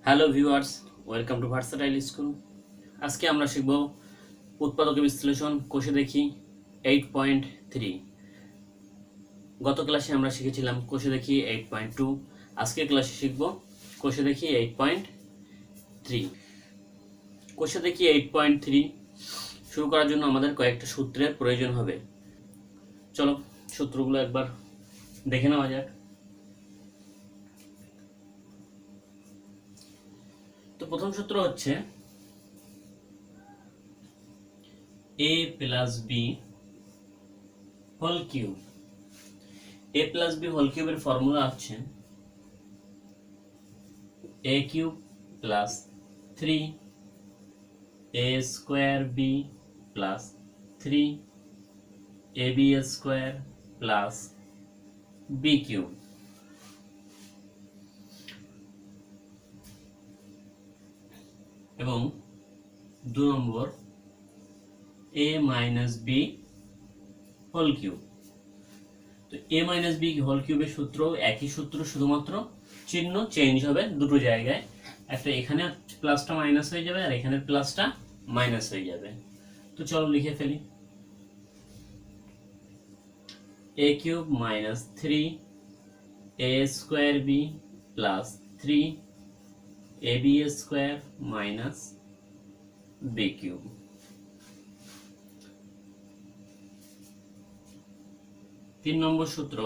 Hello viewers, welcome to versatile school. আজকে আমরা শিখব উৎপাদক বিশ্লেষণ কোষে দেখি 8.3। গত ক্লাসে আমরা শিখেছিলাম কোষে দেখি 8.2। আজকের ক্লাসে শিখব কোষে দেখি 8.3। কোষে দেখি 8.3 শুরু করার জন্য আমাদের কয়েকটা সূত্রের প্রয়োজন হবে। চলো সূত্রগুলো একবার দেখে নেওয়া যাক। তো প্রথম সূত্র হচ্ছে a plus B whole cube. a plus B whole কিউবের ফর্মুলা হচ্ছে a cube plus 3 a square B plus 3 ab square plus B cube. এবং 2 number a minus B whole cube. তো a মাইনাস বি হোল কিউবের সূত্র একই সূত্র, শুধুমাত্র চিহ্ন চেঞ্জ হবে দুটো জায়গায়। একটা এখানে প্লাসটা মাইনাস হয়ে যাবে আর এখানে প্লাসটা মাইনাস হয়ে যাবে। তো চলো লিখে ফেলি। a cube minus 3 a square B plus 3 ab square minus B cube. তিন নম্বর সূত্র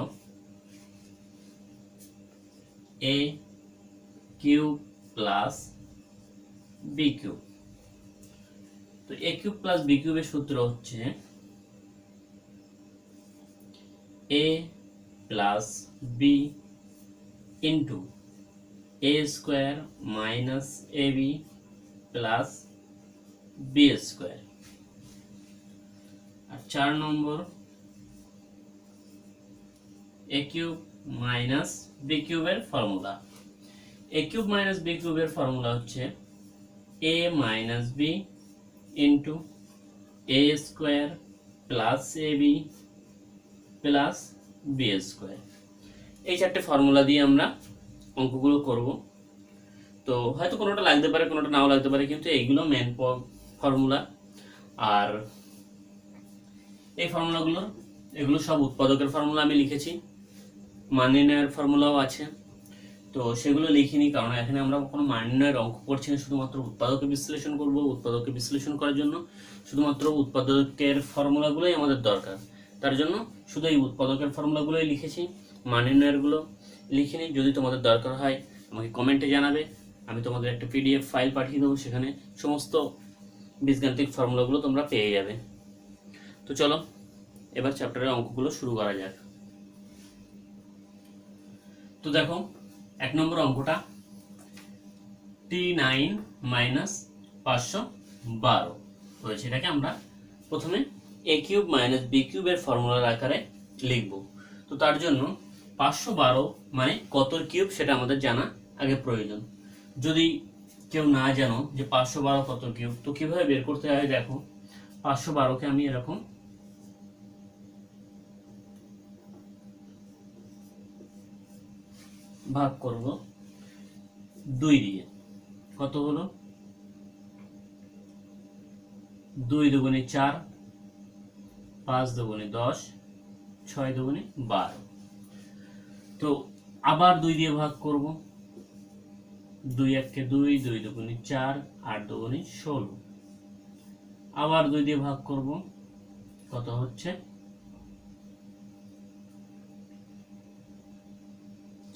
a cube plus B cube. তো a কিউব প্লাস বি কিউবের সূত্র হচ্ছে a plus B into a square minus ab plus B square. আর 4 নম্বর a cube minus B কিউবের formula. a cube minus B কিউবের ফর্মুলা হচ্ছে a minus B into a square plus ab plus B square. এই চারটে formula দিয়ে আমরা অঙ্কগুলো করব। তো হয়তো কোনোটা লাগতে পারে, কোনোটা নাও লাগতে পারে, কিন্তু এইগুলো মেন ফর্মুলা। আর এই এগুলো সব উৎপাদকের ফর্মুলা আমি লিখেছি, মান নির্ণয়ের ফর্মুলাও আছে। তো সেগুলো লিখিনি, কারণ এখানে আমরা কোনো মান নির্ণয়ের অঙ্ক করছি না, শুধুমাত্র উৎপাদকে বিশ্লেষণ করব। উৎপাদকে বিশ্লেষণ করার জন্য শুধুমাত্র উৎপাদকের ফর্মুলাগুলোই আমাদের দরকার। তার জন্য শুধু এই উৎপাদকের ফর্মুলাগুলোই লিখেছি, মান নির্ণয়েরগুলো লিখিনি। যদি তোমাদের দরকার হয় আমাকে কমেন্টে জানাবে, আমি তোমাদের একটা PDF ফাইল পাঠিয়ে দেবো, সেখানে সমস্ত বীজগাণিতিক ফর্মুলাগুলো তোমরা পেয়ে যাবে। তো চলো এবার চ্যাপ্টারের অঙ্কগুলো শুরু করা যাক। তো দেখো 1 নম্বর অঙ্কটা T9 মাইনাস 512 হয়েছে। এটাকে আমরা প্রথমে a কিউব মাইনাস বি কিউবের ফর্মুলার আকারে লিখব। তো তার জন্য 512 মানে কতর কিউব সেটা আমাদের জানা আগে প্রয়োজন। যদি কেউ না জানো যে 512 কত কিউব, তো কিভাবে বের করতে হয় দেখো। 512কে আমি এরকম ভাগ করব 2 দিয়ে। কত হলো? 2 দুগুণে 4, 5 দুগুণে 10, 6 দুগুণে 12। তো আবার 2 দিয়ে ভাগ করব। 2 1 2, 2 দুগুণে 4, 8 দুগুণে 16। আবার 2 দিয়ে ভাগ করব। কত হচ্ছে?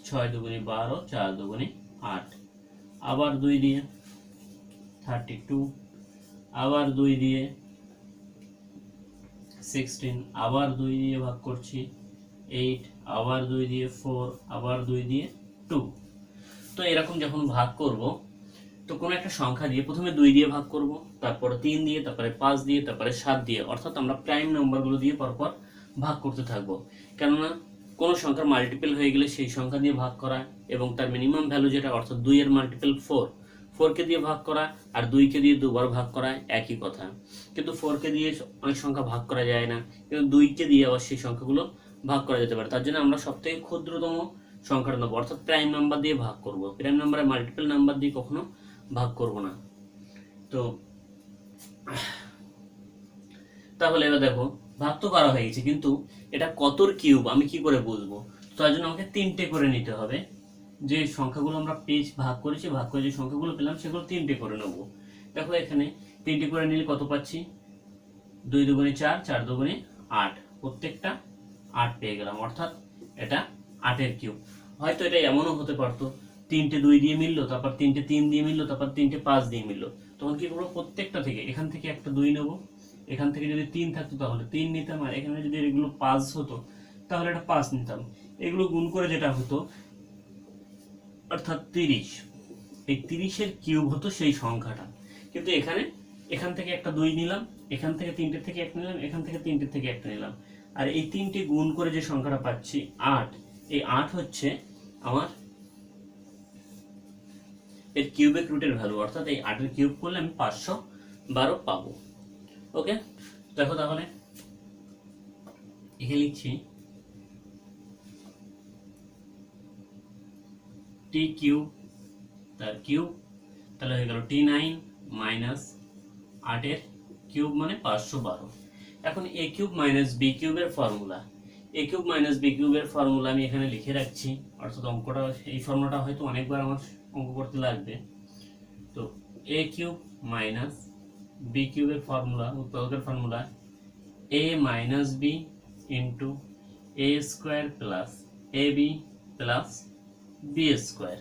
6 দুগুণে 12, 4 দুগুণে 8। আবার 2 দিয়ে 32। আবার 2 দিয়ে 16। আবার 2 দিয়ে ভাগ করছি 8। আবার 2 দিয়ে 4। আবার 2 দিয়ে 2। তো এরকম যখন ভাগ করব, তো কোনো একটা সংখ্যা দিয়ে প্রথমে 2 দিয়ে ভাগ করব, তারপরে 3 দিয়ে, তারপরে 5 দিয়ে, তারপরে 7 দিয়ে, অর্থাৎ আমরা প্রাইম নাম্বারগুলো দিয়ে পরপর ভাগ করতে থাকবো। কেননা কোনো সংখ্যার মাল্টিপল হয়ে গেলে সেই সংখ্যা দিয়ে ভাগ করা এবং তার মিনিমাম ভ্যালু যেটা, অর্থাৎ 2 এর মাল্টিপল 4কে দিয়ে ভাগ করা আর 2কে দিয়ে দুবার ভাগ করা একই কথা। কিন্তু 4কে দিয়ে অনেক সংখ্যা ভাগ করা যায় না, কিন্তু 2কে দিয়ে আবার সেই সংখ্যাগুলো ভাগ করা যেতে পারে। তার জন্য আমরা সবথেকে ক্ষুদ্রতম সংখ্যাটা নেবো, অর্থাৎ প্রাইম নাম্বার দিয়ে ভাগ করব। প্রাইম নাম্বারে মাল্টিপল নাম্বার দিয়ে কখনো ভাগ করব না। তো তাহলে এবার দেখো ভাগ তো করা হয়ে গেছে, কিন্তু এটা কতর কিউব আমি কি করে বুঝবো? তার জন্য আমাকে 3টে করে নিতে হবে। যে সংখ্যাগুলো আমরা পেজ ভাগ করেছি, ভাগ করে যে সংখ্যাগুলো পেলাম সেগুলো 3টে করে নেব। দেখো এখানে 3টে করে নিলে কত পাচ্ছি? 2 দুগুণে 4, 4 দুগুণে 8, প্রত্যেকটা 8 পেয়ে গেলাম, অর্থাৎ এটা 8-এর কিউব। হয়তো এটা এমনও হতে পারতো 3টে 2 দিয়ে মিললো, তারপর 3টে 3 দিয়ে মিললো, তারপর 3টে 5 দিয়ে মিললো। তখন কি করবো? প্রত্যেকটা থেকে এখান থেকে একটা 2 নেবো, এখান থেকে যদি 3 থাকতো তাহলে 3 নিতাম, আর এখানে যদি এগুলো 5 হতো তাহলে এটা 5 নিতাম। এগুলো গুণ করে যেটা হতো অর্থাৎ 30, এই 30-এর কিউব হতো সেই সংখ্যাটা। কিন্তু এখানে এখান থেকে একটা 2 নিলাম, এখান থেকে 3টে থেকে একটা নিলাম, এখান থেকে 3টে থেকে একটা নিলাম, আর এই 3টে গুণ করে যে সংখ্যাটা পাচ্ছি 8, এই 8 হচ্ছে আমার এর কিউবিক রুটের ভ্যালু, অর্থাৎ এই 8-এর কিউব করলে আমি 512 পাবো। ওকে, দেখো তাহলে এখানে লিখছি টি কিউব তার কিউব, তাহলে হয়ে গেল T9 মাইনাস 8-এর কিউব মানে 512। এখন a কিউব মাইনাস b কিউবের formula, a cube minus b কিউবের ফর্মুলা আমি এখানে লিখে রাখছি, অর্থাৎ অঙ্কটা এই ফর্মুলাটা হয়তো অনেকবার আমার অঙ্ক করতে লাগবে। তো a কিউব মাইনাস b কিউবের ফর্মুলা, উৎপাদকের formula a minus b into a square plus ab plus b square.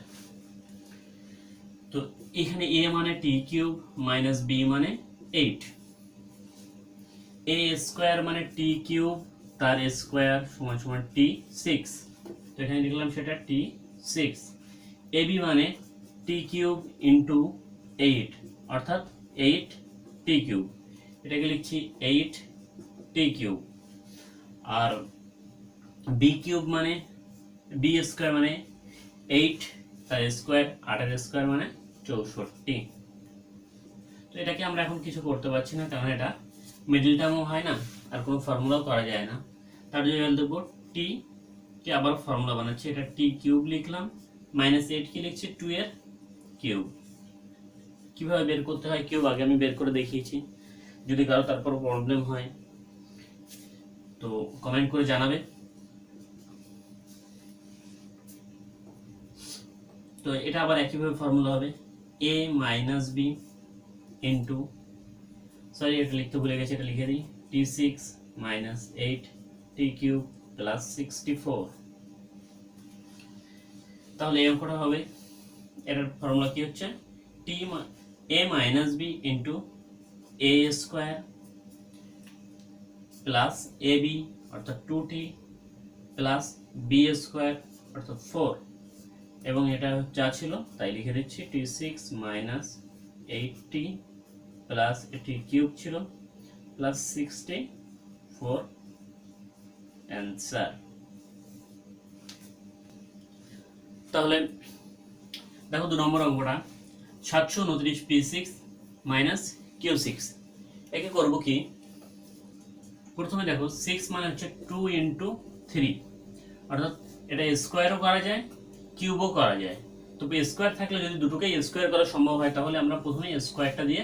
তো এখানে a মানে t কিউব মাইনাস b মানে 8, a স্কোয়ার মানে t কিউব তার স্কোয়ার সমান সমান t6, তো এখানে লিখলাম সেটা t6। ab মানে t কিউব ইন্টু 8, অর্থাৎ 8t কিউব, এটাকে লিখছি 8t কিউব। আর b কিউব মানে b স্কোয়ার মানে 8 তার স্কোয়ার, 8-এর স্কোয়ার মানে 64। তো এটাকে আমরা এখন কিছু করতে পারছি না, কারণ এটা মিডল টার্মও হয় না আর কোনো ফর্মুলাও করা যায় না। তার জন্য দেখবো টি কে আবার ফর্মুলা বানাচ্ছি, এটা টি কিউব লিখলাম, মাইনাস 8 কি লিখছি 2 এর কিউব। কিভাবে বের করতে হয় কিউব আগে আমি বের করে দেখিয়েছি, যদি কারো তারপর প্রবলেম হয় তো কমেন্ট করে জানাবে। তো এটা আবার একইভাবে ফর্মুলা হবে a minus B into, sorry এটা লিখতে ভুলে গেছি, এটা লিখে দিই t6 minus 8t cube plus 64। তাহলে এই অঙ্কটা হবে, এর ফর্মুলা কি হচ্ছে a minus B into a square plus ab অর্থাৎ 2t প্লাস b স্কোয়ার অর্থাৎ 4, এবং এটা যা ছিল তাই লিখে দিচ্ছি t6 মাইনাস 8t প্লাস এটি কিউব ছিল প্লাস 64 অ্যান্সার। তাহলে দেখো 2 নম্বর অঙ্কটা 729 p6 মাইনাস q6, একে করব কি? প্রথমে দেখো 6 মানে হচ্ছে 2 ইন্টু 3, অর্থাৎ এটা স্কোয়ারও করা যায় কিউবও করা যায়। তবে স্কোয়ার থাকলে যদি দুটোকেই স্কোয়ার করা সম্ভব হয় তাহলে আমরা প্রথমে স্কোয়ারটা দিয়ে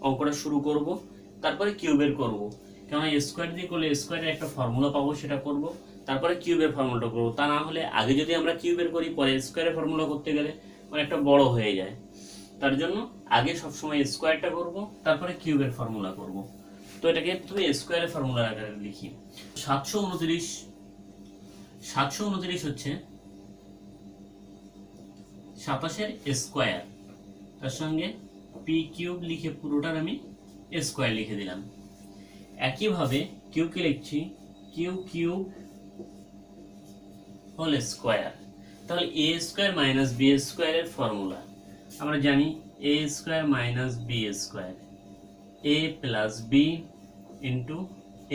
অঙ্কটা শুরু করব, তারপরে কিউবের করব। কেননা স্কোয়ার দিয়ে করলে স্কোয়ারের একটা ফর্মুলা পাবো, সেটা করব, তারপরে কিউবের ফর্মুলাটা করব। তা না হলে আগে যদি আমরা কিউবের করি পরে স্কোয়ারের ফর্মুলা করতে গেলে অনেকটা বড় হয়ে যায়। তার জন্য আগে সবসময় স্কোয়ারটা করব, তারপরে কিউবের ফর্মুলা করব। তো এটাকে তুমি স্কোয়ারের ফর্মুলা আকারে লিখি। 729 হচ্ছে 27-এর স্কোয়ার, তার সঙ্গে পি কিউব লিখে পুরোটার আমি স্কোয়ার লিখে দিলাম। একইভাবে কিউকে লিখছি কিউ কিউব হোল স্কোয়ার। তাহলে এ স্কোয়ার মাইনাস বি স্কোয়ারের ফর্মুলা আমরা জানি A square minus B square, A plus B into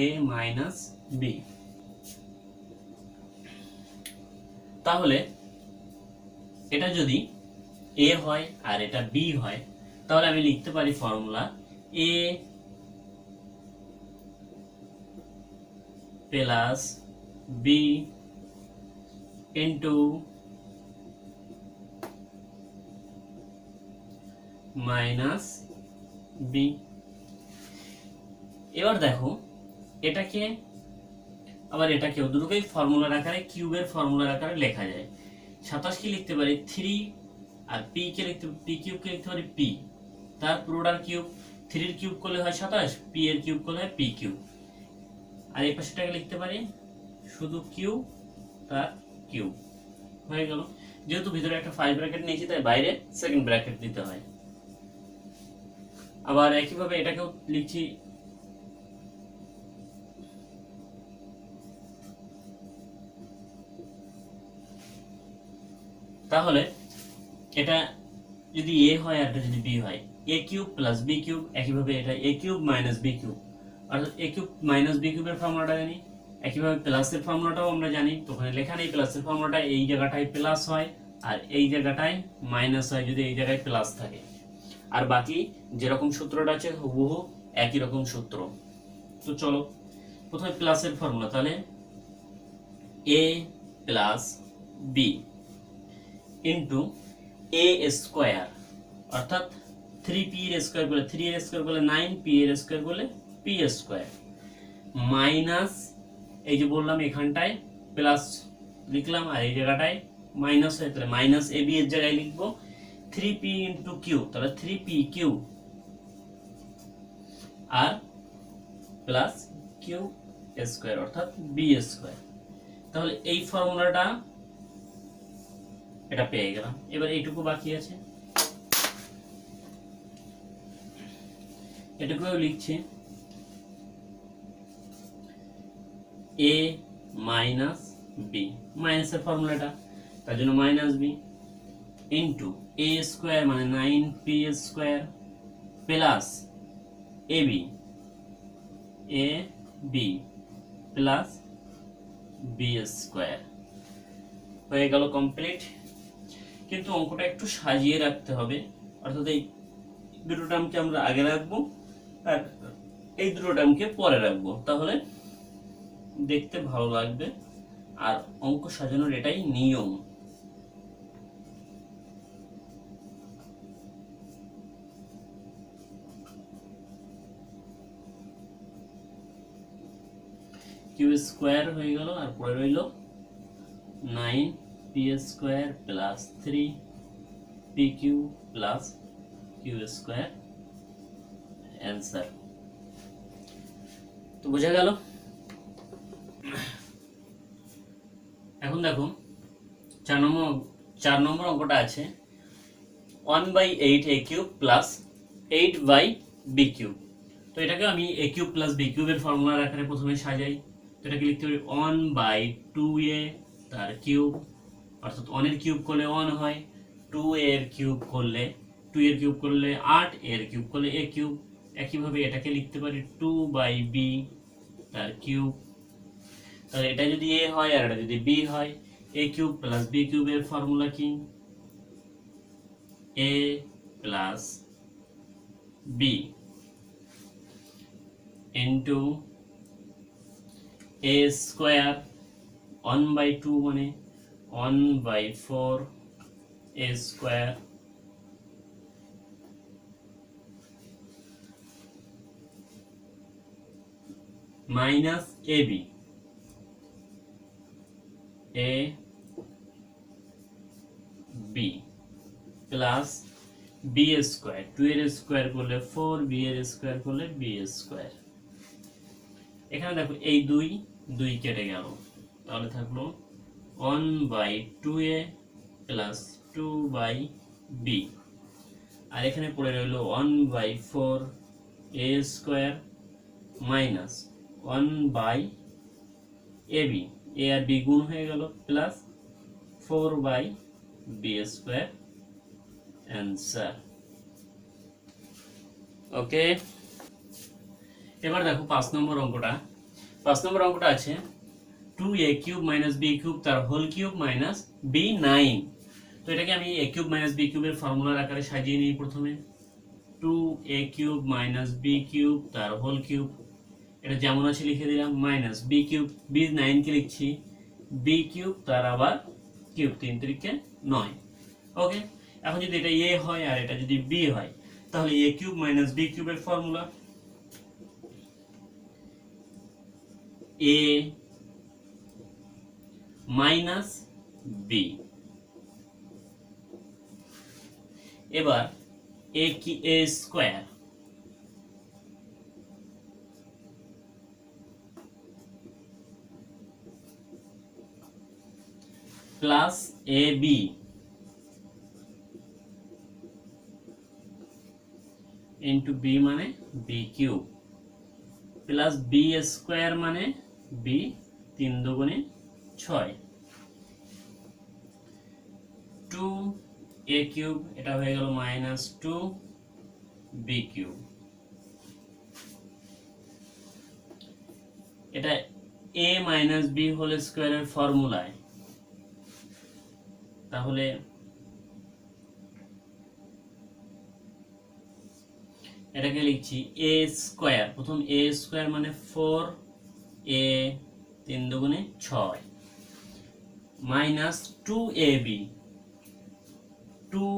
A minus B. তাহলে এটা যদি a হয় আর এটা b হয় তাহলে আমি লিখতে পারি formula a plus b into minus B. এবার দেখো এটাকে আবার এটাকেও দুটোকেই ফর্মুলার আকারে কিউবের ফর্মুলার আকারে লেখা যায়। 27 কি লিখতে পারি 3 আর পি কিউবকে লিখতে পারি পি, তার পুরোটার কিউব। 3 এর কিউব করলে হয় 27, পি এর কিউব করলে হয় পি কিউব। আর এই পাশেটাকে লিখতে পারি শুধু কিউ তার কিউব। হয়ে গেল। যেহেতু ভিতরে একটা 5 ব্র্যাকেট নিয়েছি তাই বাইরে সেকেন্ড ব্র্যাকেট দিতে হয়। আবার একইভাবে এটাকেও লিখছি তাহলে এটা যদি এ হয় আর এটা যদি বি হয়, এ কিউব প্লাস বি কিউব, একইভাবে এটা এ কিউব মাইনাস বি কিউব, অর্থাৎ এ কিউব মাইনাস বি কিউবের ফর্মুলাটা জানি। একইভাবে প্লাসের ফর্মুলাটাও আমরা জানি, তো ওখানে লেখা নেই প্লাসের ফর্মুলাটা এই জায়গাটায় প্লাস হয় আর এই জায়গাটায় মাইনাস হয় যদি এই জায়গায় প্লাস থাকে। আর বাকি যেরকম সূত্রটা আছে হুবহু একই রকম সূত্র। তো চলো প্রথমে প্লাসের ফর্মুলা, তাহলে A plus B into A square, অর্থাৎ 3p এর স্কোয়ার করলে 3 এর স্কোয়ার করলে 9, p এর স্কোয়ার করলে p স্কোয়ার, মাইনাস এই যে বললাম এখানটায় প্লাস লিখলাম আর এই জায়গাটায় মাইনাস হয়, তাহলে মাইনাস ab এর জায়গায় লিখবো 3p ইন্টু কিউ, তাহলে 3p Q R plus Q square অর্থাৎ b স্কোয়ার। তাহলে এই ফর্মুলাটা এটা পেয়ে গেলাম। এবার এইটুকু বাকি আছে, এটুকুও লিখছি এ মাইনাস বি, মাইনাসের ফর্মুলাটা তার জন্য মাইনাস বি ইন্টু এ স্কোয়ার মানে 9p square plus A B plus B square. হয়ে গেল কমপ্লিট। কিন্তু অঙ্কটা একটু সাজিয়ে রাখতে হবে, অর্থাৎ এই দুটো টার্মকে আমরা আগে রাখবো আর এই দুটো টার্মকে পরে রাখবো, তাহলে দেখতে ভালো লাগবে। আর অঙ্ক সাজানোর এটাই নিয়ম। কিউ স্কোয়ার হয়ে গেল আর পরে রইল 9p square plus 3p Q plus Q square answer. তো বোঝা গেল। এখন দেখো 4 নম্বর অঙ্কটা আছে 1/8 a cube plus 8/b cube. তো এটাকে আমি a কিউব প্লাস b কিউবের ফর্মুলার আকারে প্রথমে সাজাই। তো এটাকে লিখতে পারি 1/2a তার কিউব, অর্থাৎ 1 এর কিউব করলে 1 হয়, 2 এর কিউব করলে 8, এর কিউব করলে a কিউব। একইভাবে এটাকে লিখতে পারি 2/b তার কিউব। তাহলে এটা যদি a হয় আর এটা যদি b হয়, a কিউব প্লাস b কিউবের ফর্মুলা কি a plus b into a square 1/2 মানে 1/4 a square minus ab plus b square, 2 এর স্কোয়ার করলে 4, b এর স্কোয়ার করলে b স্কোয়ার। এখানে দেখো এই 2 কেটে গেল, তাহলে থাকলো 1/2a প্লাস 2/b আর এখানে পড়ে রইল 1/4 a square minus 1/ab, a আর b গুণ হয়ে গেল প্লাস 4/b স্কোয়ার অ্যান্সার। ওকে, এবার দেখো 5 নম্বর অঙ্কটা আছে 2a cube minus b cube তার হোল কিউব মাইনাস b9। তো এটাকে আমি a কিউব মাইনাস b কিউবের ফর্মুলার আকারে সাজিয়ে নিই। প্রথমে 2a cube minus b cube তার হোল কিউব, এটা যেমন আছে লিখে দিলাম, মাইনাস b কিউব, b9 কে লিখছি b কিউব তার আবার কিউব, 3 × 3 = 9। ওকে, এখন যদি এটা a হয় আর এটা যদি b হয়, তাহলে এ কিউব মাইনাস বি কিউবের ফর্মুলা এ মাইনাস বি। এবার এ কি A square plus A B into B মানে B cube plus B square মানে বি 3 দুগুণে 6 2 এ কিউব, এটা হয়ে গেল মাইনাস 2 বি কিউব। এটা এ মাইনাস বি হোল স্কোয়ারের ফর্মুলায়, তাহলে এটাকে লিখছি এ স্কোয়ার, প্রথম এ স্কোয়ার মানে 4 এ 3 দুগুণে 6 মাইনাস 2 এ বি, 2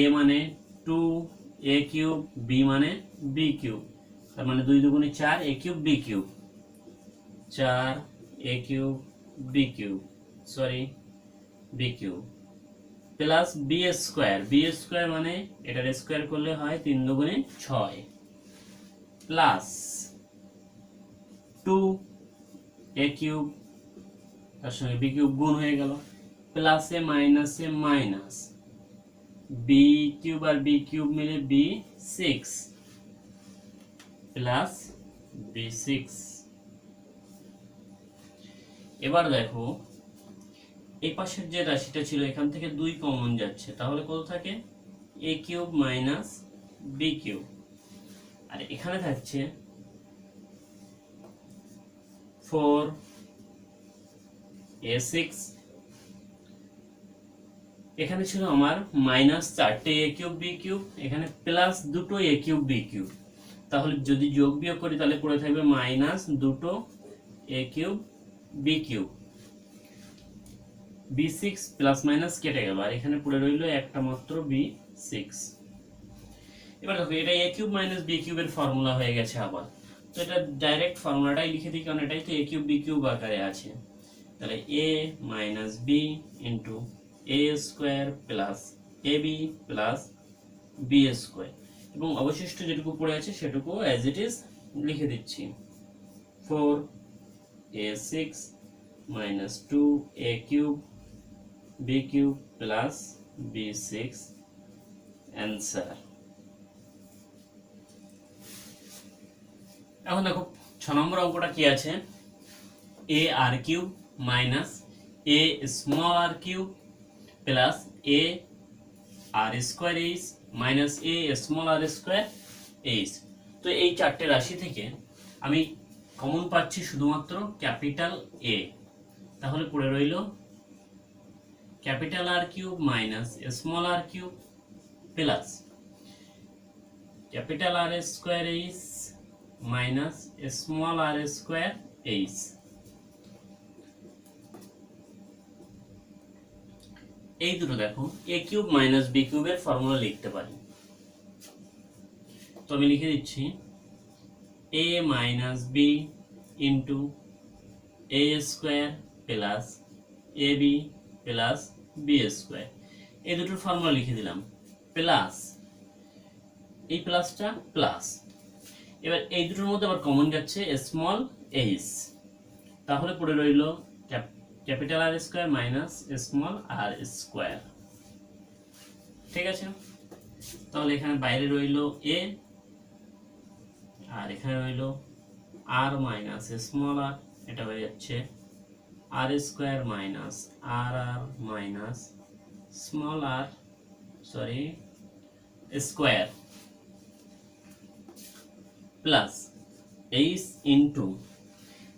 এ মানে 2 এ কিউব, বি মানে বি কিউব, তার মানে 2 দুগুণে 4 A cube B cube, 4 A cube B cube sorry B cube plus B square, B square মানে এটার স্কোয়ার করলে হয় 3 দুগুণে 6 প্লাস 2 এ কিউব, তার সঙ্গে বি কিউব গুণ হয়ে গেল, প্লাস এ মাইনাস বি কিউব আর বি কিউব মিলে বি 6 প্লাস বি 6। এবার দেখো এই পাশের যে রাশিটা ছিল এখান থেকে 2 কমন যাচ্ছে, তাহলে কত থাকে A cube minus B cube, আর এখানে থাকছে 4 এ 6, এখানে ছিল আমার মাইনাস 4টে এ কিউব বি কিউব, এখানে প্লাস 2টো এ কিউব বি কিউব, তাহলে যদি যোগ বিয়োগ করি তাহলে পড়ে থাকবে মাইনাস 2টো A cube B cube, b6 plus minus কেটে গেল, আর এখানে পড়ে রইল একটা মাত্র b6। এবার দেখো এটা a কিউব মাইনাস b কিউবের ফর্মুলা হয়ে গেছে আবার, তো এটা ডাইরেক্ট ফর্মুলাটাই লিখে দিই কারণ এটাই তো a কিউব b কিউব আকারে আছে, তাহলে a minus b into a square plus ab plus b square, এবং অবশিষ্ট যেটুকু পড়ে আছে সেটুকু অ্যাজ ইট ইজ লিখে দিচ্ছি 4a6 minus 2a cube b cube plus b6 answer। এখন দেখো 6 নম্বর অঙ্কটা কি আছে, a r cube minus a small r cube plus a r square is minus a small r square is। তো এই চারটে রাশি থেকে আমি কমন পাচ্ছি শুধুমাত্র ক্যাপিটাল A, তাহলে পড়ে রইল capital R cube minus small R cube plus capital R square H minus small R square H. এই দুটো দেখো এ কিউব মাইনাস বি কিউবের ফর্মুলা লিখতে পারি, তো আমি লিখে দিচ্ছি a minus B into a square plus A B plus B square, এই দুটোর ফর্মুলা লিখে দিলাম, প্লাস এই প্লাসটা প্লাস, এবার এই দুটোর মধ্যে আবার কমন যাচ্ছে স্মল এইচ, তাহলে পড়ে রইল capital R square minus small R square. ঠিক আছে, তাহলে এখানে বাইরে রইল এ আর এখানে রইল আর মাইনাস স্মল আর, এটা হয়ে যাচ্ছে R square minus R R minus small R sorry square plus H into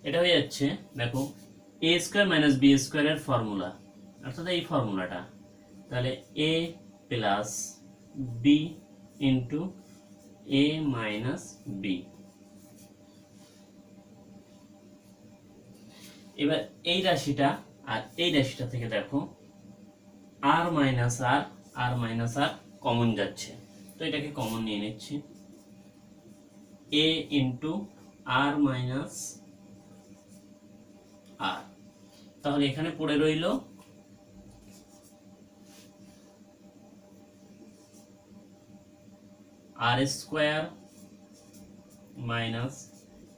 এটা হয়ে যাচ্ছে দেখো এ স্কোয়ার মাইনাস বি স্কোয়ারের ফর্মুলা, অর্থাৎ এই ফর্মুলাটা, তাহলে A plus B into a minus B. এবার এই রাশিটা আর এই রাশিটা থেকে দেখো আর মাইনাস আর কমন যাচ্ছে, তো এটাকে কমন নিয়ে নিচ্ছি, a into R minus R. তাহলে এখানে পড়ে রইল R square minus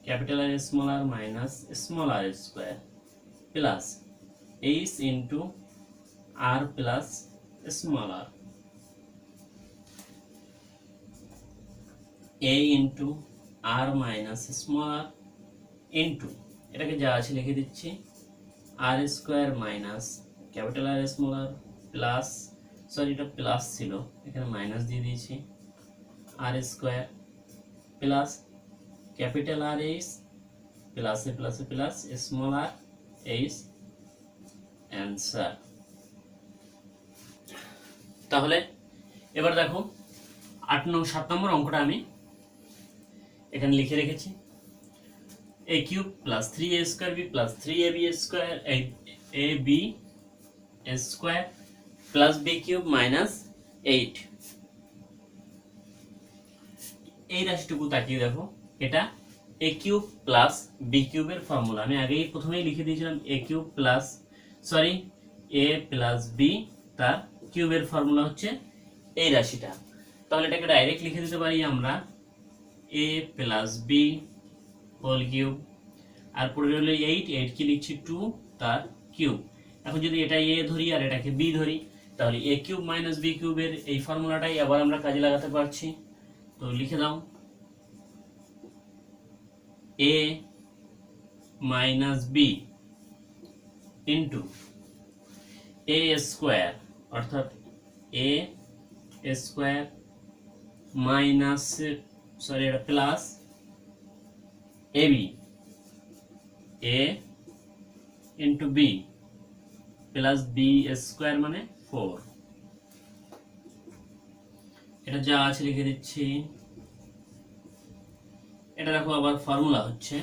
capital R minus small R square plus H into R plus small R, a into R minus small R into এটাকে যা আছে লিখে দিচ্ছি R square minus capital R small R plus, sorry এটা plus ছিল এখানে minus দিয়ে দিয়েছি, R square plus capital R H প্লাসে প্লাসে plus small R H answer. তাহলে এবার দেখো 7 নম্বর অঙ্কটা আমি এখানে লিখে রেখেছি, a cube plus 3a square B plus 3ab square ab square plus b cube minus 8। এই রাশিটুকু তাকিয়ে দেখো, এটা a কিউব প্লাস b কিউবের ফর্মুলা। আমি আগেই প্রথমেই লিখে দিয়েছিলাম a cube plus a plus b তার কিউবের ফর্মুলা হচ্ছে এই রাশিটা। তাহলে এটাকে ডাইরেক্ট লিখে দিতে পারি আমরা a plus b whole cube, আর পরে রইল 8 কি লিখছি 2 তার কিউব। এখন যদি এটা a ধরি আর এটাকে b ধরি, তাহলে a কিউব মাইনাস b কিউবের এই ফর্মুলাটাই আবার আমরা কাজে লাগাতে পারছি। তো লিখে দাও a minus b into a square, অর্থাৎ a স্কোয়ার মাইনাস এটা plus ab a into b plus b square মানে 4। এটা যা আছে লিখে দিচ্ছি। এটা দেখো আবার ফর্মুলা হচ্ছে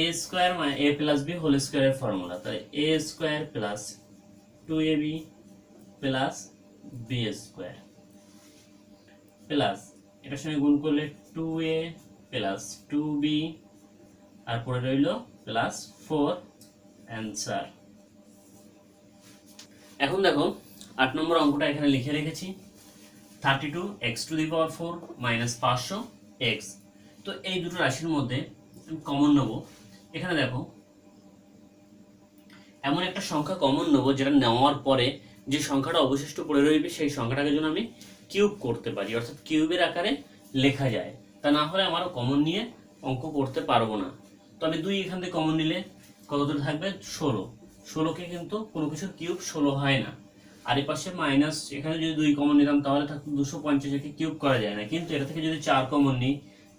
a স্কোয়ার মানে a প্লাস b হোল স্কোয়ারের ফর্মুলা, তাই a square plus 2ab plus b square plus এটার সঙ্গে গুণ করলে 2a প্লাস 2b আর পরে রইল প্লাস 4 অ্যান্সার। এখন দেখো 8 নম্বর অঙ্কটা এখানে লিখে রেখেছি 32x⁴ মাইনাস 500x। তো এই দুটো রাশির মধ্যে আমি কমন নেব। এখানে দেখো এমন একটা সংখ্যা কমন নেব যেটা নেওয়ার পরে যে সংখ্যাটা অবশিষ্ট পড়ে রইবে সেই সংখ্যাটাকে যেন আমি কিউব করতে পারি, অর্থাৎ কিউবের আকারে লেখা যায়। তা না হলে আমারও কমন নিয়ে অঙ্ক করতে পারবো না। তো আমি 2 এখান থেকে কমন নিলে কত দূর থাকবে 16। 16কে কিন্তু কোনো কিছুর কিউব 16 হয় না। আর এই পাশে মাইনাস, এখানে যদি 2 কমন নিলাম তাহলে থাকতো 250, কিউব করা যায় না। কিন্তু এটা থেকে যদি 4 কমন নিই,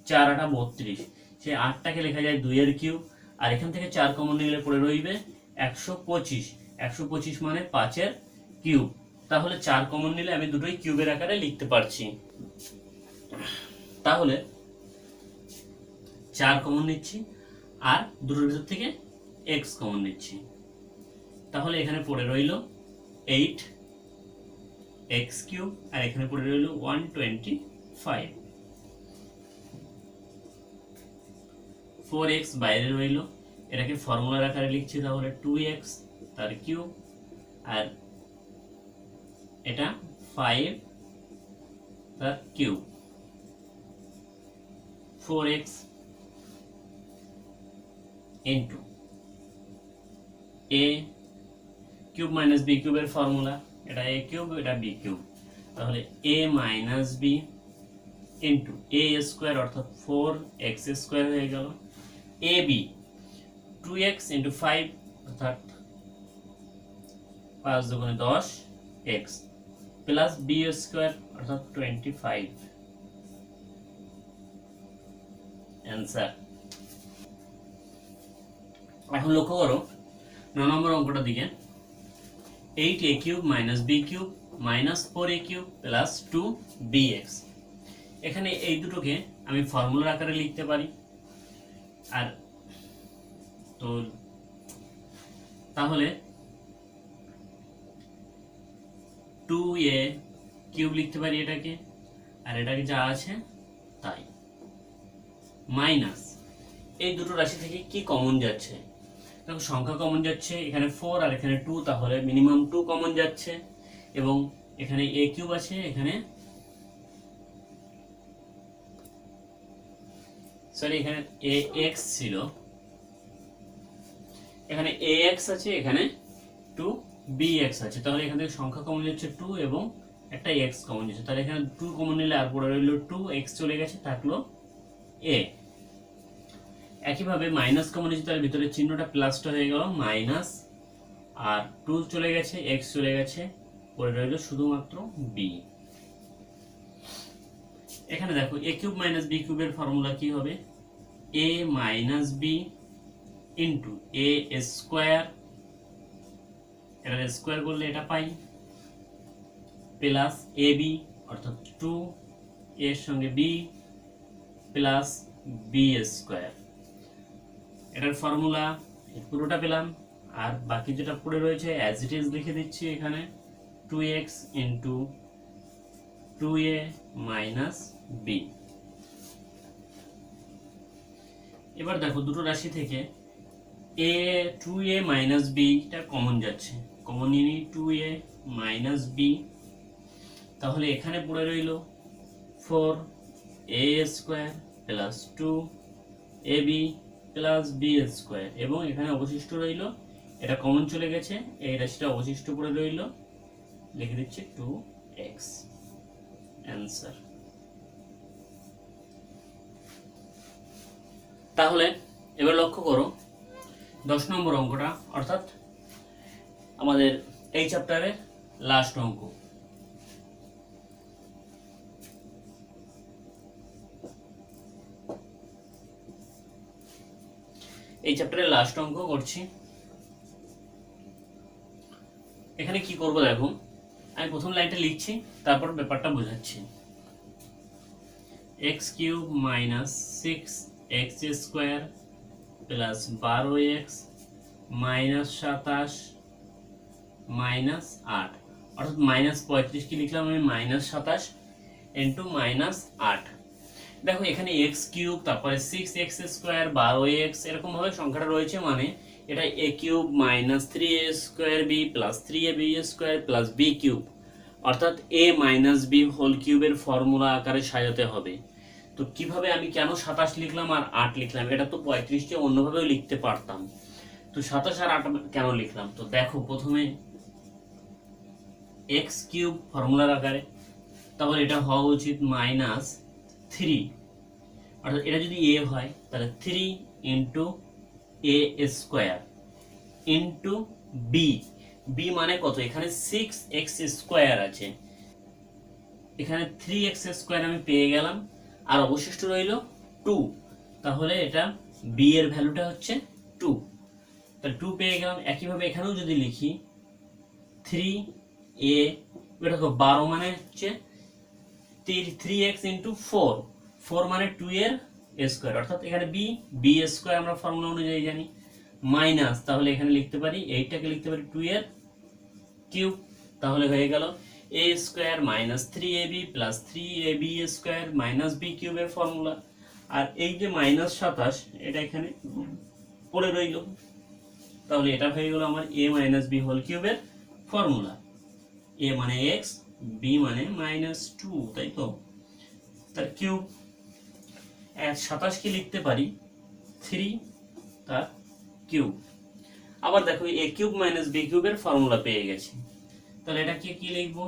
4 8 32, সেই 8টাকে লেখা যায় 2 এর কিউব। আর এখান থেকে 4 কমন নিলে পড়ে রইবে 125। 125 মানে 5 এর কিউব। তাহলে 4 কমন নিলে আমি দুটোই কিউবের আকারে লিখতে পারছি। তাহলে 4 কমন নিচ্ছি আর দুটোর ভিতর থেকে x কমন নিচ্ছি। তাহলে এখানে পড়ে রইল 8x³ আর এখানে পড়ে রইল 125। 4x বাইরে রইল, এটাকে ফর্মুলার আকারে লিখছি, তাহলে 2x তার কিউব আর এটা 5 তার cube. 4x into a cube minus b কিউবের ফর্মুলা, এটা a কিউব এটা b কিউব, তাহলে a minus b into a square অর্থাৎ 4x স্কোয়ার হয়ে গেল, ab 2x ইন্টু 5 অর্থাৎ 5 দুগুণে 10x প্লাস b স্কোয়ার অর্থাৎ 25 অ্যান্সার। এখন লক্ষ্য করো 9 নম্বর অঙ্কটার দিকে, 8a³ minus b³ minus 4a³ plus 2bx। এখানে এই দুটোকে আমি ফর্মুলার আকারে লিখতে পারি। আর তো তাহলে 2a³ লিখতে পারি এটাকে, আর এটাকে যা আছে তাই, মাইনাস এই দুটো রাশি থেকে কি কমন যাচ্ছে, দেখো সংখ্যা কমন যাচ্ছে, এখানে 4 আর এখানে 2, তাহলে মিনিমাম 2 কমন যাচ্ছে, এবং এখানে a কিউব আছে, এখানে সরি এখানে ax ছিল, এখানে ax আছে, এখানে 2bx আছে, তাহলে এখান থেকে সংখ্যা কমন যাচ্ছে 2 এবং একটা x কমন যাচ্ছে, তাহলে এখানে 2 কমন নিলে আর পড়ে রইল 2x চলে গেছে, থাকলো a। একইভাবে মাইনাস কমন নিচ্ছে, তার ভিতরে চিহ্নটা প্লাসটা হয়ে গেল মাইনাস, আর 2 চলে গেছে, x চলে গেছে, পড়ে রইল শুধুমাত্র b। এখানে দেখো a কিউব মাইনাস b কিউবের ফর্মুলা কি হবে, a minus b into a square, এটা স্কোয়ার করলে এটা পাই, প্লাস ab অর্থাৎ 2 এর সঙ্গে b প্লাস b স্কোয়ার, এটার ফর্মুলা পুরোটা পেলাম, আর বাকি যেটা পড়ে রয়েছে অ্যাজ ইট ইজ লিখে দিচ্ছি এখানে 2x into 2a minus b। এবার দেখো দুটো রাশি থেকে a 2a মাইনাস b টা কমন যাচ্ছে, কমন নিয়ে নিই 2a মাইনাস b, তাহলে এখানে পড়ে রইল 4a square plus 2ab plus b square, এবং এখানে অবশিষ্ট রইল, এটা কমন চলে গেছে, এই রাশিটা অবশিষ্ট পড়ে রইল, লিখে দিচ্ছি 2x, অ্যান্সার। তাহলে এবার লক্ষ্য করো 10 নম্বর অঙ্কটা, অর্থাৎ আমাদের এই চ্যাপ্টারের লাস্ট অঙ্ক। এই চ্যাপ্টারের লাস্ট অঙ্ক করছি। এখানে কি করব দেখো, আমি প্রথম লাইনটা লিখছি, তারপর ব্যাপারটা বোঝাচ্ছি। x cube minus 6x square plus 12x minus 27 minus 8, অর্থাৎ মাইনাস 35 কি লিখলাম আমি, মাইনাস 27 ইন্টু মাইনাস 8। দেখো এখানে x কিউব, তারপরে 6x স্কোয়ার 12x এরকম ভাবে সংখ্যাটা রয়েছে, মানে এটা a cube minus 3a square b plus 3ab square plus b cube, অর্থাৎ a মাইনাস b হোল কিউবের ফর্মুলা আকারে সাজাতে হবে। তো কিভাবে, আমি কেন 27 লিখলাম আর 8 লিখলাম, এটা তো 35কে অন্যভাবেও লিখতে পারতাম, তো 27 আর 8 কেন লিখলাম, তো দেখো প্রথমে x কিউব ফর্মুলার আকারে, তাহলে এটা হওয়া উচিত মাইনাস 3, অর্থাৎ এটা যদি a হয় তাহলে 3 into a square into b, b মানে কত, এখানে 6x স্কোয়ার আছে, এখানে 3x স্কোয়ার আমি পেয়ে গেলাম, আর অবশিষ্ট রইল 2, তাহলে এটা b এর ভ্যালুটা হচ্ছে 2, তাহলে 2 পেয়ে গেলাম। একইভাবে এখানেও যদি লিখি 3a, এটা দেখো 12 মানে হচ্ছে 3x ইন্টু 4 মানে 2 এর স্কোয়ার, অর্থাৎ এখানে b স্কোয়ার আমরা ফর্মুলা অনুযায়ী জানি, মাইনাস, তাহলে এখানে লিখতে পারি এইটাকে লিখতে পারি 2 এর কিউব, তাহলে হয়ে গেল a square minus 3ab plus 3ab square minus b কিউবের ফর্মুলা, আর এই যে মাইনাস 27 এটা এখানে পড়ে রইল, তাহলে এটা হয়ে গেল আমার a মাইনাস b হোল কিউবের ফর্মুলা, a মানে x, b মানে মাইনাস 2, তাই তো, তার কিউব, 27 কি লিখতে পারি 3 তার কিউব। আবার দেখো a কিউব মাইনাস b কিউবের ফর্মুলা পেয়ে গেছি, তাহলে এটা কি লিখবো,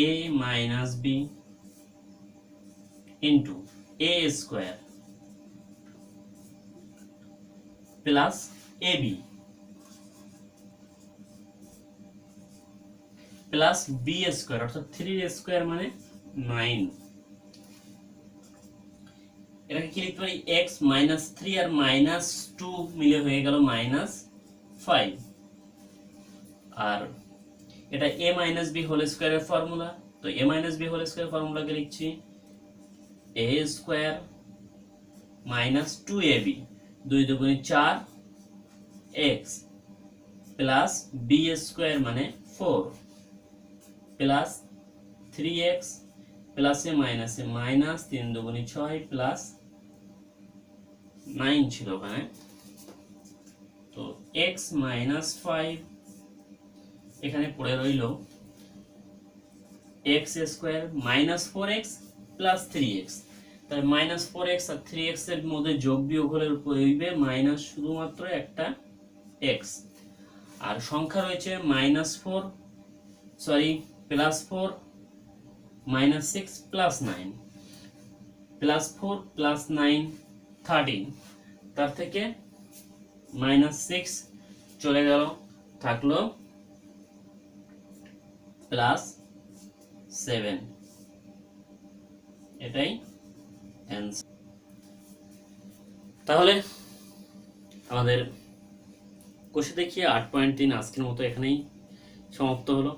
a minus b into a square plus ab plus b square, অর্থাৎ 3 স্কোয়ার মানে 9, এটাকে কি লিখতে পারি x মাইনাস 3 আর মাইনাস 2 মিলে হয়ে গেল মাইনাস 5, আর এটা a মাইনাস b হোল স্কোয়ারের ফর্মুলা, তো a minus b whole square ফর্মুলাকে লিখছি a স্কোয়ার মাইনাস 2ab 2 দুগুণে 4x প্লাস b স্কোয়ার মানে 4 প্লাস 3x প্লাসে মাইনাসে মাইনাস 3 দুগুণে 6 প্লাস 9 ছিল ওখানে, তো x মাইনাস 5 এখানে পড়ে রইল x square minus 4x plus 3x, তাই মাইনাস 4x আর 3x এর মধ্যে যোগ বিয়োগ হলে রইবে মাইনাস শুধুমাত্র একটা x, আর সংখ্যা রয়েছে plus 4 minus 6 plus 9, plus 4 plus 9 13, তার থেকে মাইনাস 6 চলে গেল, থাকলো প্লাস 7, এটাই অ্যান্সার। তাহলে আমাদের কোষে দেখিয়ে 8.3 আজকের মতো এখানেই সমাপ্ত হলো।